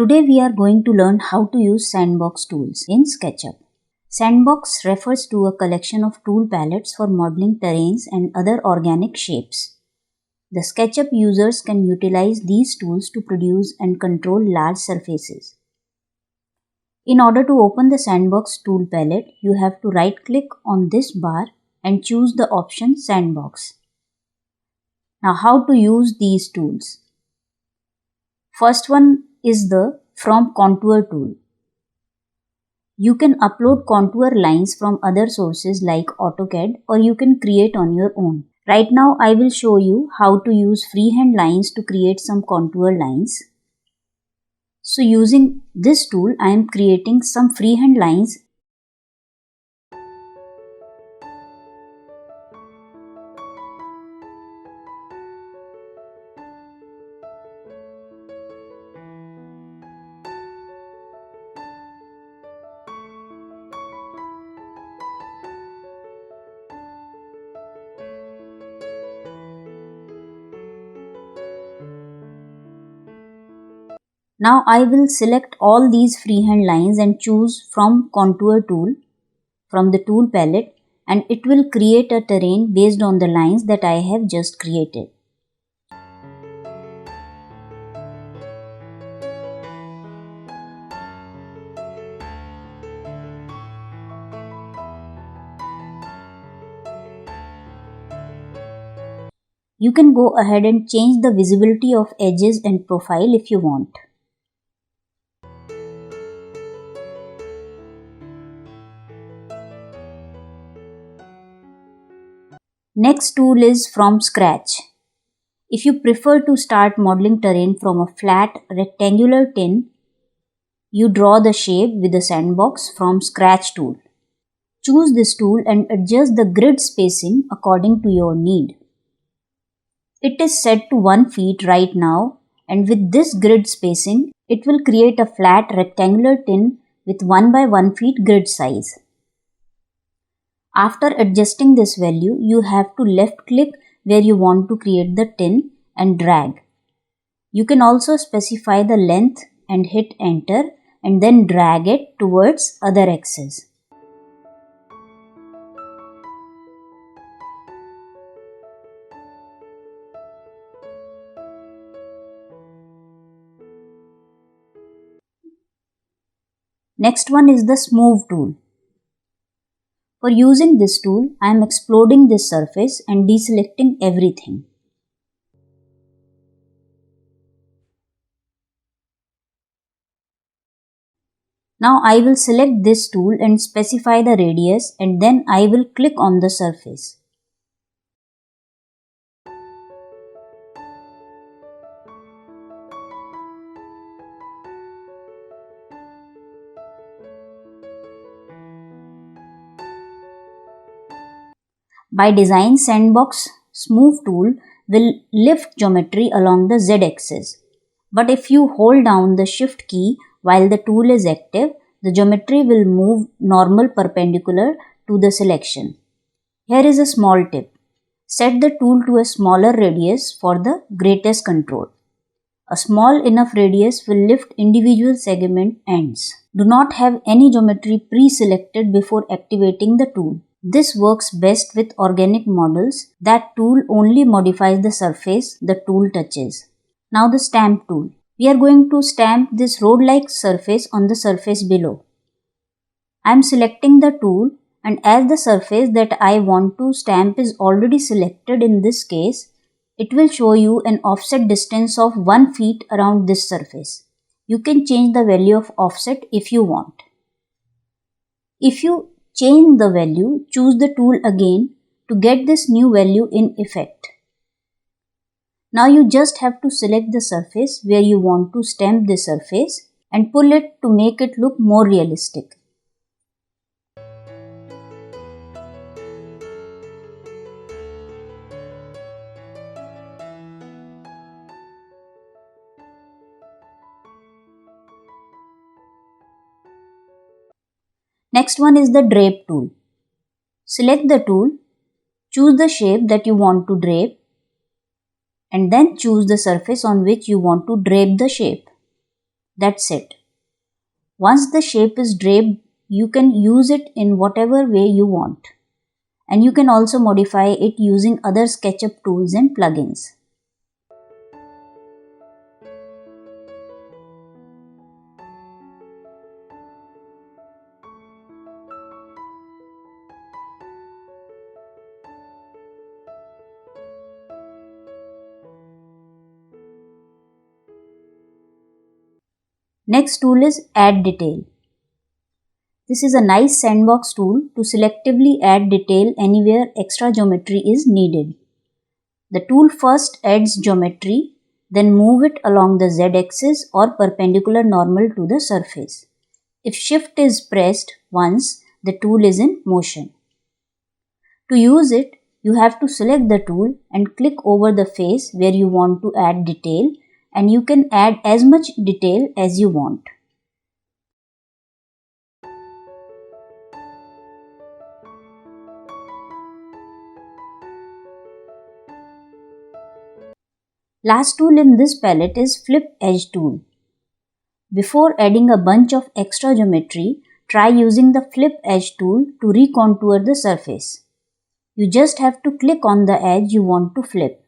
Today we are going to learn how to use Sandbox tools in SketchUp. Sandbox refers to a collection of tool palettes for modeling terrains and other organic shapes. The SketchUp users can utilize these tools to produce and control large surfaces. In order to open the Sandbox tool palette, you have to right-click on this bar and choose the option Sandbox. Now, how to use these tools? First one is the From Contour tool. You can upload contour lines from other sources like AutoCAD, or you can create on your own. Right now I will show you how to use freehand lines to create some contour lines. So using this tool I am creating some freehand lines. Now I will select all these freehand lines and choose From Contour tool from the tool palette, and it will create a terrain based on the lines that I have just created. You can go ahead and change the visibility of edges and profile if you want. Next tool is From Scratch. If you prefer to start modeling terrain from a flat rectangular tin, you draw the shape with the Sandbox From Scratch tool. Choose this tool and adjust the grid spacing according to your need. It is set to 1 feet right now, and with this grid spacing, it will create a flat rectangular tin with 1 by 1 feet grid size. After adjusting this value, you have to left click where you want to create the tin and drag. You can also specify the length and hit enter and then drag it towards other axis. Next one is the Smooth tool. For using this tool, I am exploding this surface and deselecting everything. Now I will select this tool and specify the radius, and then I will click on the surface. By design, Sandbox Smooth tool will lift geometry along the z-axis. But if you hold down the shift key while the tool is active, the geometry will move normal perpendicular to the selection. Here is a small tip. Set the tool to a smaller radius for the greatest control. A small enough radius will lift individual segment ends. Do not have any geometry pre-selected before activating the tool. This works best with organic models. That tool only modifies the surface the tool touches. Now the Stamp tool. We are going to stamp this road-like surface on the surface below. I am selecting the tool, and as the surface that I want to stamp is already selected in this case, it will show you an offset distance of 1 feet around this surface. You can change the value of offset if you want. If you change the value, choose the tool again to get this new value in effect. Now you just have to select the surface where you want to stamp the surface and pull it to make it look more realistic. Next one is the Drape tool. Select the tool, choose the shape that you want to drape, and then choose the surface on which you want to drape the shape. That's it. Once the shape is draped, you can use it in whatever way you want. And you can also modify it using other SketchUp tools and plugins. Next tool is Add Detail. This is a nice sandbox tool to selectively add detail anywhere extra geometry is needed. The tool first adds geometry, then move it along the z-axis or perpendicular normal to the surface. If Shift is pressed once, the tool is in motion. To use it, you have to select the tool and click over the face where you want to add detail, and you can add as much detail as you want. Last tool in this palette is Flip Edge tool. Before adding a bunch of extra geometry, try using the Flip Edge tool to recontour the surface. You just have to click on the edge you want to flip.